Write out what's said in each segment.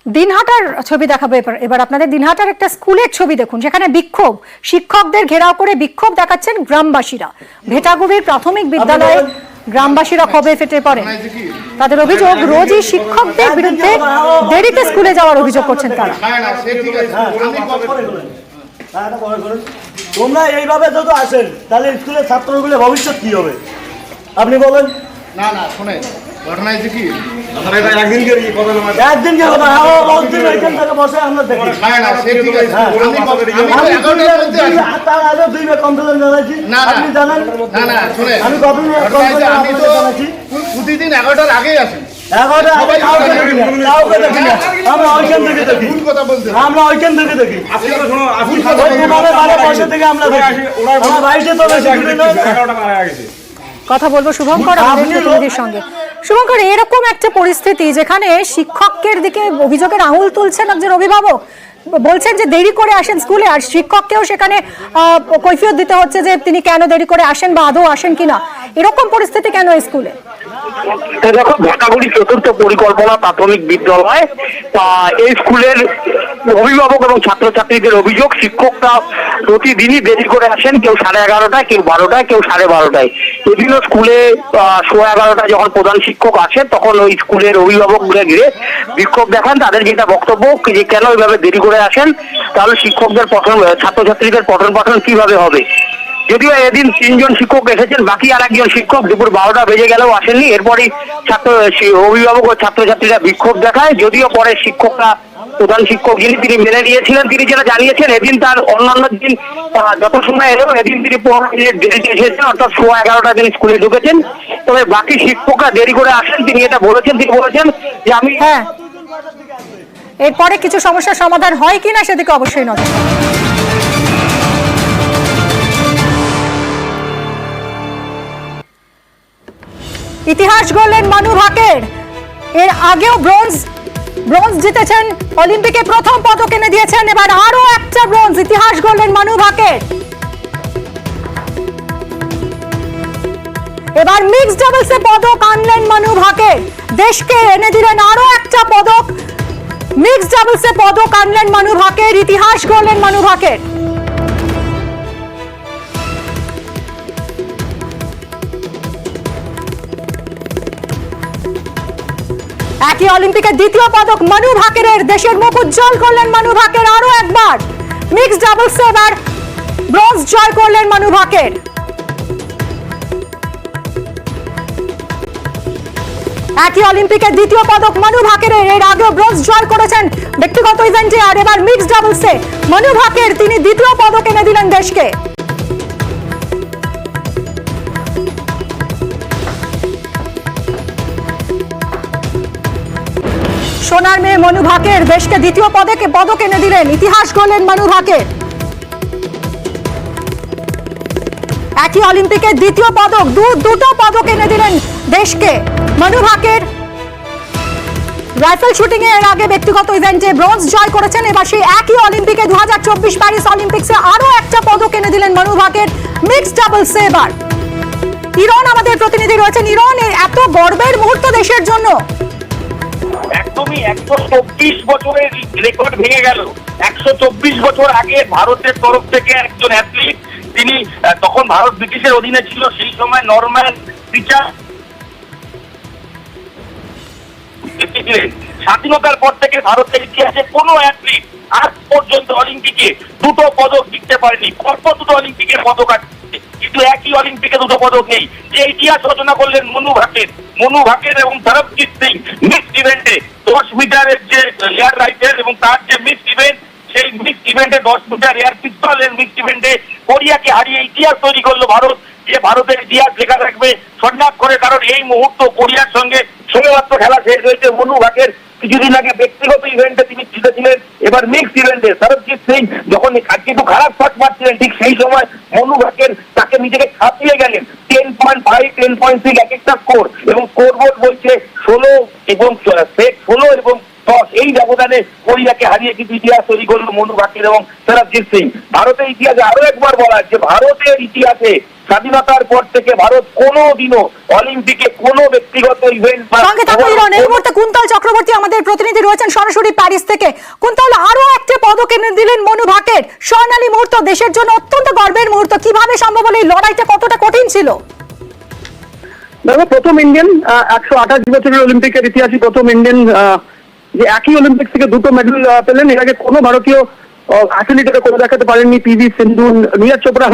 দিনহাটার ছবি দেখাবো এবার আপনাদের। দিনহাটার একটা স্কুলের ছবি দেখুন, যেখানে বিক্ষোভ, শিক্ষকদের ঘেরাও করে বিক্ষোভ দেখাচ্ছেন গ্রামবাসীরা। ভেটাগুড়ির প্রাথমিক বিদ্যালয়ে গ্রামবাসীরা ক্ষোভে ফেটে পড়েন। তাদের অভিযোগ, রোজই শিক্ষকদের বিরুদ্ধে দেরিতে স্কুলে যাওয়ার অভিযোগ করছেন তারা। তোমরা এইভাবে যদি আসেন তাহলে স্কুলের ছাত্রগুলোর ভবিষ্যৎ কি হবে আপনি বলেন? না না শুনে ঘটনা হয়েছে কি, একদিনকে কথা ওইখান থেকে বসে আমরা দেখি তার আগে 2 বার কমপ্লেন জানাইছি। আপনি জানেন আমি জানাইছি প্রতিদিন 11টার আগেই আসেন। 11টার আগে কাউকে দেখি না, আমরা ওইখান থেকে দেখি, আমরা ওইখান থেকে দেখি বসে থেকে আমরা দেখি। আমার বাড়িতে তো বেশি কথা বলবো শুভঙ্কর আমাদের প্রতিনিধির সঙ্গে। শুভঙ্কর, এরকম একটা পরিস্থিতি যেখানে শিক্ষকের দিকে অভিযোগের আঙুল তুলছেন একজন অভিভাবক, বলছেন যে দেরি করে আসেন স্কুলে, আর শিক্ষককেও সেখানে কৈফিয়ত দিতে হচ্ছে যে তিনি কেন দেরি করে আসেন বা আদৌ আসেন কিনা। এরকম পরিস্থিতি কেন স্কুলে? দেখো, ভেটাগুড়ি চতুর্থ পরিকল্পনা প্রাথমিক বিদ্যালয়, এই স্কুলের অভিভাবক এবং ছাত্রছাত্রীদের অভিযোগ, শিক্ষকরা প্রতিদিনই দেরি করে আসেন। কেউ 11:30টায়, কেউ 12টায়, কেউ 12:30টায়। এদিনও স্কুলে 11:15টায় যখন প্রধান শিক্ষক আসেন তখন ওই স্কুলের অভিভাবকদের ঘিরে বিক্ষোভ দেখান। তাদের যেটা বক্তব্য যে কেন এইভাবে দেরি করে আসেন, তাহলে শিক্ষকদের পঠন, ছাত্রছাত্রীদের পঠন পাঠন কিভাবে হবে। যদিও এদিন 3 জন শিক্ষক এসেছেন, বাকি আর একজন শিক্ষক দুপুর 12টা বেজে গেলেও আসেননি। এরপরই অভিভাবক ও ছাত্রছাত্রীরা বিক্ষোভ দেখায়। যদিও পরে শিক্ষকরা, প্রধান শিক্ষক যিনি তিনি মেনে নিয়েছিলেন, তিনি যেটা জানিয়েছেন এদিন তার অন্যান্য দিন যত সময় এলেও এদিন তিনি 15 মিনিট দেরিতে এসেছেন, অর্থাৎ 11:15 তিনি স্কুলে ঢুকেছেন। তবে বাকি শিক্ষকরা দেরি করে আসেন, তিনি এটা বলেছেন। তিনি বলেছেন যে আমি এরপরে কিছু সমস্যার সমাধান হয় কিনা সেদিকে অবশ্যই নজর। ইতিহাস গড়লেন মানু ভাকের। এর আগেও ব্রোঞ্জ জিতেছেন, অলিম্পিকে প্রথম পদক এনে দিয়েছেন। এবার আরো একটা ব্রোঞ্জ, ইতিহাস গড়লেন মানু ভাকের। এবার মিক্সড ডাবলসে পদক আনলেন মানু ভাকের, দেশকে এনে দিলেন আরো একটা পদক। মিক্সড ডাবলসে পদক আনলেন মানু ভাকের, ইতিহাস গড়লেন মানু ভাকের। একই অলিম্পিকে দ্বিতীয় পদক মানু ভাকেরের, দেশের মুখ উজ্জ্বল করলেন মানু ভাকের আরো একবার। মিক্সড ডাবলসে এবার ব্রোঞ্জ জয় করলেন মানু ভাকের। একই অলিম্পিকে দ্বিতীয় পদক মানু ভাকেরের, এর আগেও ব্রোঞ্জ জয় করেছেন ব্যক্তিগত ইভেন্টে, আর এবার মিক্সড ডাবলসে মানু ভাকের তিনি দ্বিতীয় পদক এনে দিলেন দেশকে। সোনার মেয়ে মানু ভাকের দেশকে দ্বিতীয় পদক এনে দিলেন, ইতিহাস গড়লেন মানু ভাকের। একই অলিম্পিকে দ্বিতীয় পদক, দুটো পদক এনে দিলেন দেশকে মানু ভাকের। রাইফেল শুটিং এর আগে ব্যক্তিগত ইভেন্টে ব্রোঞ্জ জয় করেছেন, এবার সেই একই অলিম্পিকে 2024 প্যারিস অলিম্পিক্সে আরো একটা পদক এনে দিলেন মানু ভাকের মিক্সড ডাবলসে। এবার ইরন আমাদের প্রতিনিধি রয়েছেন। ইরন, এত গর্বের মুহূর্ত দেশের জন্য। একদমই 124 বছরের রেকর্ড ভেঙে গেল। 124 বছর আগে ভারতের তরফ থেকে একজন অ্যাথলিট, তিনি তখন ভারত ব্রিটিশের অধীনে ছিল, সেই সময় নরম্যান রিচার্ড স্বাধীনতার পর থেকে ভারতের ইতিহাসে কোনো অ্যাথলিট আজ পর্যন্ত অলিম্পিকে 2টো পদক জিততে পারেনি। পরপর 2টো অলিম্পিকের পদক আছে, কিন্তু একই অলিম্পিকে 2টো পদক নেই। যে ইতিহাস রচনা করলেন মানু ভাকের এবং সরবজিৎ সিং মিক্সড ইভেন্টে 10 মিটারের যে এয়ার রাইফেল এবং তার যে মিক্সড ইভেন্ট, সেই মিক্সড ইভেন্টে 10 মিটার এয়ার পিস্তলের মিক্সড ইভেন্টে কোরিয়াকে হারিয়ে ইতিহাস তৈরি করলো ভারত। যে ভারতের ইতিহাস লেখা থাকবে স্বর্ণাক্ষরে করে, কারণ এই মুহূর্ত কোরিয়ার সঙ্গে সবেমাত্র খেলা শেষ হয়েছে। মানু ভাকের কিছুদিন আগে ব্যক্তিগত ইভেন্টে তিনি জিতেছিলেন, এবার মিক্সড ইভেন্টে সরবজিৎ সিং যখন কিন্তু খারাপ শট মারছিলেন, ঠিক সেই সময় মানু ভাকের তাকে নিজেকে ছাপিয়ে গেলেন। 10.5, 10.6 এক একটা স্কোর, এবং স্কোর বোর্ড বলছে 16 এবং 10 এই ব্যবধানে কোরিয়াকে হারিয়ে কিন্তু ইতিহাস তৈরি করলো মানু ভাকের এবং সরবজিৎ সিং। ভারতের ইতিহাসে আরো একবার বলা, যে ভারতের ইতিহাসে স্বাধীনতার পর থেকে ভারত কোনোদিনও অলিম্পিকে কোনো ব্যক্তিগত ইভেন্ট সঙ্গে থাকুন ইরন। এই মুহূর্তে কুন্তল চক্রবর্তী আমাদের প্রতিনিধি রয়েছেন সরাসরি প্যারিস থেকে। কুন্তল, আরো একটা পদক এনে দিলেন মনু ভাকের, স্বর্ণালী মুহূর্ত, দেশের জন্য অত্যন্ত গর্বের মুহূর্ত। কিভাবে সম্ভব হলো? এই লড়াইটা কতটা কঠিন ছিল? দেখো, প্রথম ইন্ডিয়ান 128 বছরের অলিম্পিকের ইতিহাসে প্রথম ইন্ডিয়ান যে একই অলিম্পিক থেকে দুটো মেডেল পেলেন। এর আগে কোনো ভারতীয় অ্যাথলিট এটা করে দেখাতে পারেননি। পিভি সিন্ধু, নীরজ চোপড়া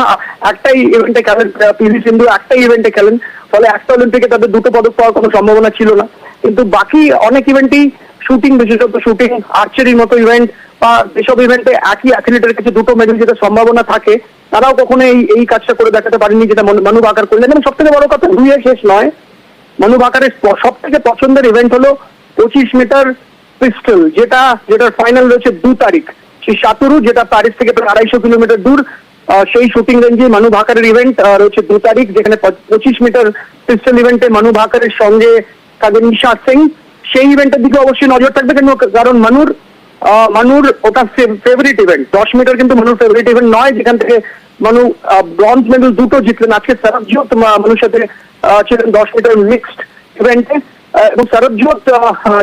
একটাই ইভেন্টে খেলেন, পিভি সিন্ধু একটাই ইভেন্টে খেলেন, ফলে একটা অলিম্পিকে তাদের দুটো পদক পাওয়ার কোনো সম্ভাবনা ছিল না। কিন্তু বাকি অনেক ইভেন্টেই শুটিং, বিশেষত শুটিং, আর্চারির মতো ইভেন্ট বা যেসব ইভেন্টে একই অ্যাথলিটের কাছে দুটো মেডেল যেটা সম্ভাবনা থাকে, তারাও কখনো এই কাজটা করে দেখাতে পারেনি যেটা মনু ভাকার করলেন। এবং সব থেকে বড় কথা, ধুয়ে শেষ নয়, মনু ভাকারের সব থেকে পছন্দের ইভেন্ট হলো 25 মিটার পিস্টল, যেটার ফাইনাল রয়েছে 2 তারিখ, সেই সাতুরু, যেটা প্যারিস থেকে প্রায় 250 কিলোমিটার দূর। সেই শুটিং রেঞ্জে মনু ভাকারের ইভেন্ট রয়েছে 2 তারিখ, যেখানে 25 মিটার পিস্টল ইভেন্টে মনু ভাকারের সঙ্গে থাকবেন ঈশা সিং। সেই ইভেন্টের দিকে অবশ্যই নজর থাকবে, কারণ মনুর ওটা ফেভারিট ইভেন্ট। 10 মিটার কিন্তু মনুর ফেভারিট ইভেন্ট নয়, যেখান থেকে মনু ব্রঞ্জ মেডেল দুটো জিতলেন। আজকে সরবজোত মনুর সাথে ছিলেন 10 মিটার মিক্সড ইভেন্টে। এবং সরবজোত,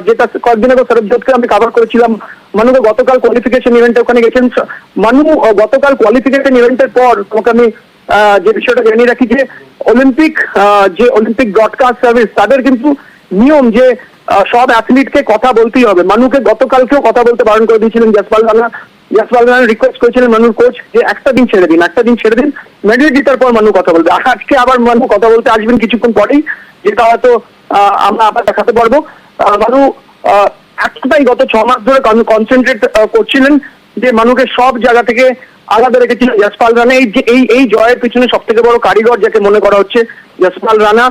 যেটা কয়েকদিন আগে সরবজোতকে আমি কভার করেছিলাম, মনুকে গতকাল কোয়ালিফিকেশন ইভেন্টে ওখানে গেছেন। মনু গতকাল কোয়ালিফিকেশন ইভেন্টের পর তোমাকে আমি যে বিষয়টা জানিয়ে রাখি যে অলিম্পিক ব্রডকাস্ট সার্ভিস, তাদের কিন্তু নিয়ম যে সব অ্যাথলিটকে কথা বলতেই হবে। মনুকে গতকালকেও কথা বলতে বারণ করে দিয়েছিলেন জসপাল রানা রিকোয়েস্ট করেছিলেন মনুর কোচ যে একটা দিন ছেড়ে দিন, মেডেল জেতার পর মনু কথা বলবে। আজকে আবার মনু কথা বলতে আসবেন কিছুক্ষণ পরেই, যেটা হয়তো আমরা আবার দেখাতে পারবো। মনু একটাই গত 6 মাস ধরে কনসেন্ট্রেট করছিলেন যে মনুকে সব জায়গা থেকে আলাদা রেখেছিলেন জসপাল রানা। এই জয়ের পিছনে সব থেকে বড় কারিগর যাকে মনে করা হচ্ছে জসপাল রানা,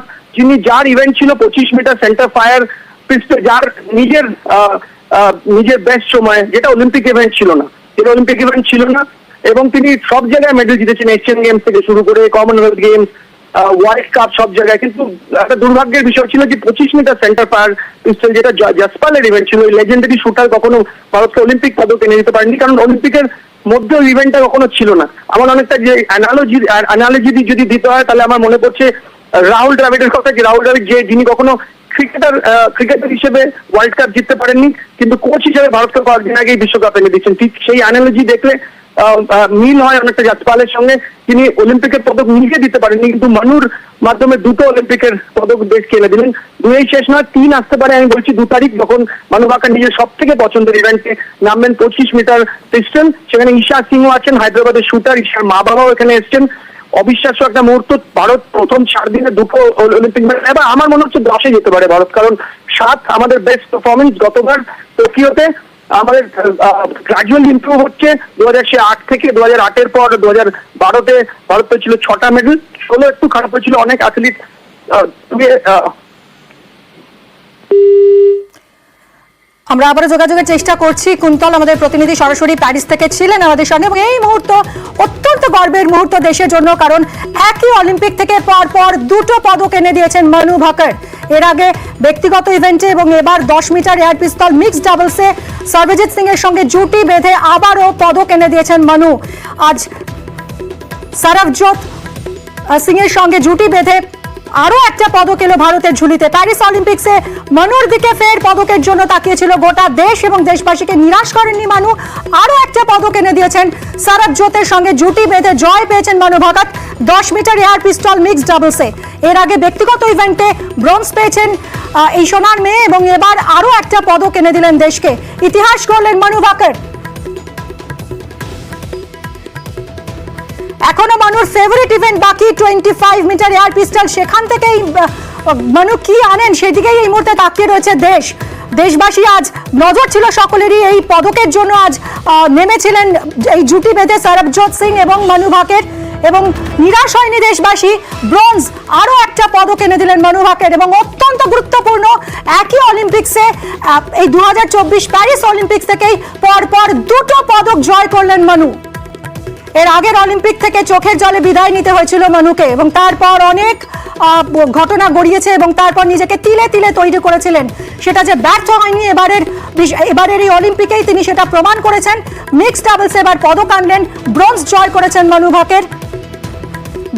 যার ইভেন্ট ছিল 25 মিটার সেন্টার ফায়ার পিস্টল, যার নিজের বেস্ট সময়, যেটা অলিম্পিক ইভেন্ট ছিল না, এবং তিনি সব জায়গায় মেডেল জিতেছেন, এশিয়ান গেমস থেকে শুরু করে কমনওয়েলথ গেমস, ওয়ার্ল্ড কাপ, সব জায়গায়। কিন্তু একটা দুর্ভাগ্যের বিষয় ছিল যে 25 মিটার সেন্টার ফায়ার পিস্টল, যেটা জসপালের ইভেন্ট ছিল, লেজেন্ডারি শুটার কখনো ভারতকে অলিম্পিক পদক এনে দিতে পারেনি, কারণ অলিম্পিকের মধ্যে ওই ইভেন্টটা কখনো ছিল না। আমার অনেকটা যে অ্যানালজি যদি দিতে হয়, তাহলে আমার মনে পড়ছে রাহুল দ্রাবিড়ের কথা, যে রাহুল দ্রাবিড় যিনি কখনো ক্রিকেটার হিসেবে ওয়ার্ল্ড কাপ জিততে পারেননি, কিন্তু কোচ হিসেবে ভারতকে কয়েকদিন আগেই বিশ্বকাপ এনে দিচ্ছেন। ঠিক সেই অ্যানালজি দেখলে মিল হয় অনেকটা জসপালের সঙ্গে। তিনি অলিম্পিকের পদক নিজে দিতে পারেননি, কিন্তু মনুর মাধ্যমে দুটো অলিম্পিকের পদক দেশকে এনে দিলেন। 2 শেষ নয়, 3 আসতে পারে। আমি বলছি 2 তারিখ, যখন মনু ভাকার নিজের সব থেকে পছন্দের ইভেন্টে নামবেন 25 মিটার পিস্টল। সেখানে ঈশা সিংও আছেন, হায়দ্রাবাদের শুটার। ঈশার মা বাবাও এখানে এসছেন। অবিশ্বাস্য একটা মুহূর্ত। ভারত প্রথম 4 দিনে দুটো অলিম্পিক মেডেল। এবার আমার মনে হচ্ছে 10-এ যেতে পারে ভারত, কারণ 7 আমাদের বেস্ট পারফরমেন্স। গতবার টোকিওতে আমাদের গ্রাজুয়ালি ইমপ্রুভ হচ্ছে। 2008 থেকে 2008-এর পর 2012-তে ভারত ছিল 6টা মেডেল, 16 একটু খারাপ হয়েছিল। অনেক অ্যাথলিট আমরা আবারও যোগাযোগের চেষ্টা করছি। কুন্তল আমাদের প্রতিনিধি সরাসরি প্যারিস থেকে ছিলেন আমাদের সঙ্গে, এবং এই মুহূর্ত অত্যন্ত গর্বের মুহূর্ত দেশের জন্য, কারণ একই অলিম্পিক থেকে পর দুটো পদক এনে দিয়েছেন মনু ভাকার। এর আগে ব্যক্তিগত ইভেন্টে এবং এবার 10 মিটার এয়ার পিস্তল মিক্সড ডাবলসে সর্বজিৎ সিং এর সঙ্গে জুটি বেঁধে আবারও পদক এনে দিয়েছেন মনু। আজ সরবজোত সিং এর সঙ্গে জুটি বেঁধে আরো একটা পদক এলো ভারতের ঝুলিতে। প্যারিস অলিম্পিক্সে মনুর দিকে ফের পদকের জন্য তাকিয়েছিল গোটা দেশ, এবং দেশবাসীকে নিরাশ করেননি মনু। আরো একটা পদক এনে দিয়েছেন। সরবজোতের সঙ্গে জুটি বেঁধে জয় পেয়েছেন Manu Bhaker 10 metre air pistol mixed ডাবলসে। এর আগে ব্যক্তিগত ইভেন্টে ব্রোঞ্জ পেয়েছেন এই সোনার মেয়ে, এবং এবার আরো একটা পদক এনে দিলেন দেশকে। ইতিহাস গড়লেন মনু ভাকার। এখনো মনুর ফেভারিট ইভেন্ট বাকি 25 মিটার এয়ার পিস্টল। সেখান থেকেই মনু কি আনেন সেদিকেই এই মুহূর্তে তাকিয়ে রয়েছে দেশবাসী। আজ নজর ছিল সকলেরই এই পদকের জন্য। আজ নেমেছিলেন এই জুটি বেঁধে সরবজোত সিং এবং মনু ভাকের, এবং নিরাশ হয়নি দেশবাসী। ব্রোঞ্জ আরো একটা পদক এনে দিলেন মনু ভাকের, এবং অত্যন্ত গুরুত্বপূর্ণ একই অলিম্পিক্সে এই 2024 প্যারিস অলিম্পিক্স থেকেই পরপর দুটো পদক জয় করলেন মনু। এর আগের অলিম্পিক থেকে চোখের জলে বিদায় নিতে হয়েছিল মনুকে, এবং তারপর অনেক ঘটনা গড়িয়েছে, এবং তারপর নিজেকে তিলে তিলে তৈরি করেছিলেন। সেটা যে ব্যর্থ হয়নি এবারের এই অলিম্পিকেই তিনি সেটা প্রমাণ করেছেন। মিক্সড ডাবলসে এবার পদক আনলেন, ব্রোঞ্জ জয় করেছেন Manu Bhaker.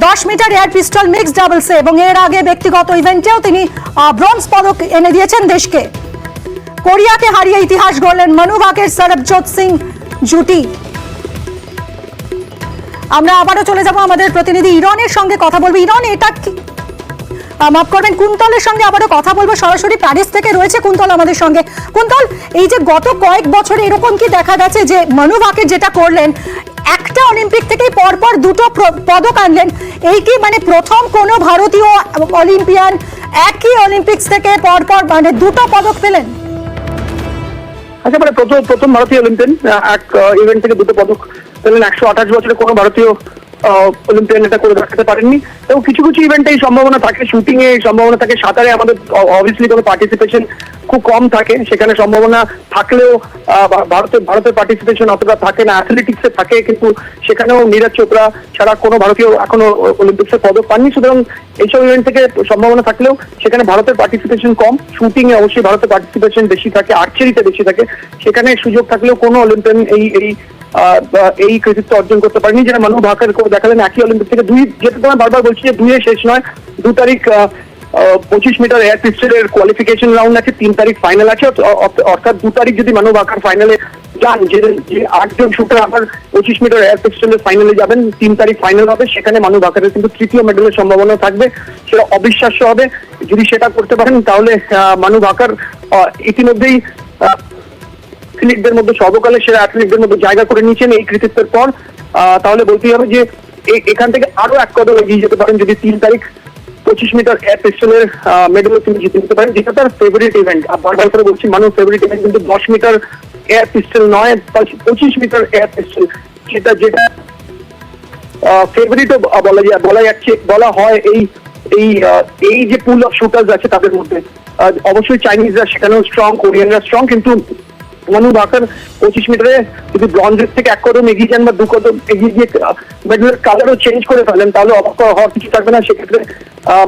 10 metre air pistol mix ডাবলসে এবং এর আগে ব্যক্তিগত ইভেন্টেও তিনি ব্রোঞ্জ পদক এনে দিয়েছেন দেশকে। কোরিয়াকে হারিয়ে ইতিহাস গড়লেন মনু ভাকের সরবজোৎ সিং জুটি। আমরা আবারও চলে যাব আমাদের প্রতিনিধি ইরনের সঙ্গে কথা বলবো। ইরন, এটা কি মাফ করবেন, কুন্তলের সঙ্গে আবারও কথা বলবো, সরাসরি প্যারিস থেকে রয়েছে কুন্তল আমাদের সঙ্গে। কুন্তল, এই যে গত কয়েক বছরে এরকম কি দেখা গেছে যে মনু ভাকের যেটা করলেন, একটা অলিম্পিক থেকেই পরপর দুটো পদক আনলেন, এই কি মানে প্রথম কোনো ভারতীয় অলিম্পিয়ান একই অলিম্পিক্স থেকে পরপর মানে দুটো পদক পেলেন? আচ্ছা, মানে প্রথম ভারতীয় অলিম্পিয়ান এক ইভেন্ট থেকে দুটো পদক পেলেন। 128 বছরে কোনো ভারতীয় অলিম্পিয়ান এটা করে দেখাতে পারেননি। এবং কিছু কিছু ইভেন্টে এই সম্ভাবনা থাকে, শুটিং এ সম্ভাবনা থাকে, সাঁতারে আমাদের অবভিয়াসলি কোনো পার্টিসিপেশন খুব কম থাকে, সেখানে সম্ভাবনা থাকলেও ভারতের পার্টিসিপেশন অতটা থাকে না। অ্যাথলেটিক্সে থাকে, কিন্তু সেখানেও নীরজ চোপড়া ছাড়া কোনো ভারতীয় এখনো অলিম্পিক্সে পদক পাননি। সুতরাং এইসব ইভেন্ট থেকে সম্ভাবনা থাকলেও সেখানে ভারতের পার্টিসিপেশন কম। শুটিং এ অবশ্যই ভারতের পার্টিসিপেশন বেশি থাকে, আর্চারিতে বেশি থাকে, সেখানে সুযোগ থাকলেও কোনো অলিম্পিয়ান এই কৃতিত্ব অর্জন করতে পারেনি, যেটা মনু ভাকের করে দেখালেন একই অলিম্পিক থেকে। যেটা তোমার বারবার বলছি যে 2 শেষ নয়, 2 তারিখ 25 মিটার এয়ার পিস্টলের কোয়ালিফিকেশন রাউন্ড আছে, 3 তারিখ ফাইনাল আছে। অর্থাৎ 2 তারিখ যদি মনু ভাকের ফাইনালে যান, যে 8 জন শুটার আবার 25 মিটার এয়ার পিস্টলের ফাইনালে যাবেন, 3 তারিখ ফাইনাল হবে, সেখানে মনু ভাকের কিন্তু তৃতীয় মেডেলের সম্ভাবনা থাকবে। সেটা অবিশ্বাস্য হবে যদি সেটা করতে পারেন। তাহলে মনু ভাকের ইতিমধ্যেই অ্যাথলিটদের মধ্যে সর্বকালের সেরা অ্যাথলিটদের মধ্যে জায়গা করে নিয়েছেন এই কৃতিত্বের পর। তাহলে বলতেই হবে যে এখান থেকে আরো এক কদম এগিয়ে যেতে পারেন যদি 3 তারিখ 25 মিটার এয়ার পিস্টলের মেডেলও তিনি জিতে নিতে পারেন, যেটা তার ফেভারিট ইভেন্ট। বারবার করে বলছি, মানুষ ফেভারিট ইভেন্ট কিন্তু 10 মিটার এয়ার পিস্টল নয়, 25 মিটার এয়ার পিস্টল, যেটা ফেভারিটও বলা হয়। এই যে পুল অফ শুটার্স আছে তাদের মধ্যে অবশ্যই চাইনিজরা সেখানেও স্ট্রং, কোরিয়ানরা স্ট্রং, কিন্তু মনু ভাকের 25 মিটারে যদি ব্রঞ্জের থেকে এক কদম এগিয়ে যান বা 2 কদম এগিয়ে গিয়ে মেডেলের কালারও চেঞ্জ করে ফেলেন, তাহলে অবাক হওয়ার কিছু থাকবে না। সেক্ষেত্রে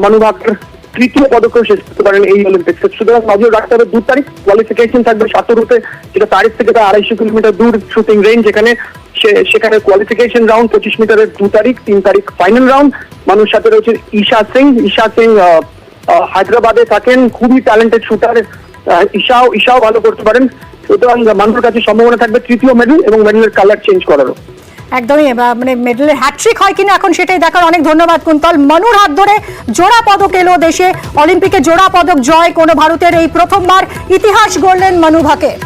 মনু ভাকের তৃতীয় পদকেও শেষ করতে পারেন এই অলিম্পিক্সে। সুতরাং নজর রাখতে হবে। 2 তারিখ কোয়ালিফিকেশন থাকবে সাঁতারুতে, যেটা প্যারিস থেকে 250 কিলোমিটার দূর শুটিং রেঞ্জ, সেখানে কোয়ালিফিকেশন রাউন্ড 25 মিটারের 2 তারিখ, 3 তারিখ ফাইনাল রাউন্ড। মানুষের সাথে রয়েছে ঈশা সিং হায়দ্রাবাদে থাকেন, খুবই ট্যালেন্টেড শুটার। ঈশাও ভালো করতে পারেন। সুতরাং মানুষের কাছে সম্ভাবনা থাকবে তৃতীয় মেডেল এবং মেডেলের কালার চেঞ্জ করারও। একদমই, মানে মেডেলের হ্যাট্রিক হয় কিনা এখন সেটাই দেখার। অনেক ধন্যবাদ কুন্তল। মনুর হাত ধরে জোড়া পদক এলো দেশে, অলিম্পিকে জোড়া পদক জয় কোনো ভারতের, এই প্রথমবার ইতিহাস গড়লেন মনু ভাকের।